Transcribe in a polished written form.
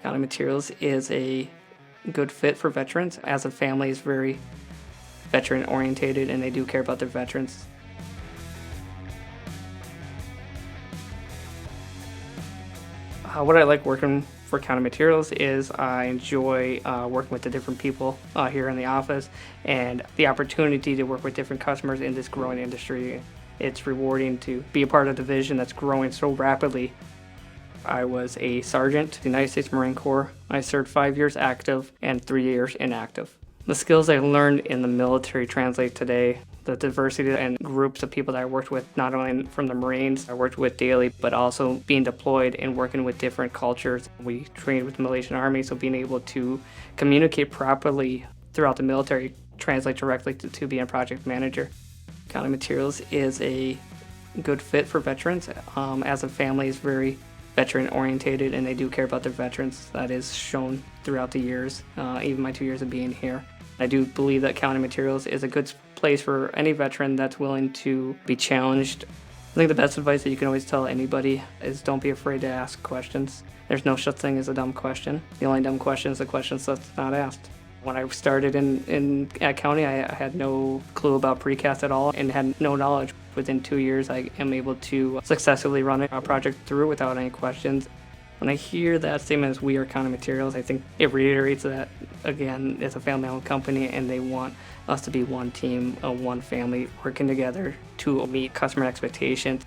County Materials is a good fit for veterans, as the family is very veteran orientated and they do care about their veterans. What I like working for County Materials is I enjoy working with the different people here in the office and the opportunity to work with different customers in this growing industry. It's rewarding to be a part of a division that's growing so rapidly. I was a sergeant in the United States Marine Corps. I served 5 years active and 3 years inactive. The skills I learned in the military translate today. The diversity and groups of people that I worked with, not only from the Marines I worked with daily, but also being deployed and working with different cultures. We trained with the Malaysian Army, so being able to communicate properly throughout the military translates directly to being a project manager. County Materials is a good fit for veterans, as the family is very veteran orientated and they do care about their veterans. That is shown throughout the years, even my 2 years of being here. I do believe that County Materials is a good place for any veteran that's willing to be challenged. I think the best advice that you can always tell anybody is don't be afraid to ask questions. There's no such thing as a dumb question. The only dumb question is the question that's not asked. When I started at County, I had no clue about precast at all and had no knowledge. Within 2 years, I am able to successfully run a project through without any questions. When I hear that statement as "we are County Materials," I think it reiterates that, again, it's a family-owned company and they want us to be one team, one family, working together to meet customer expectations.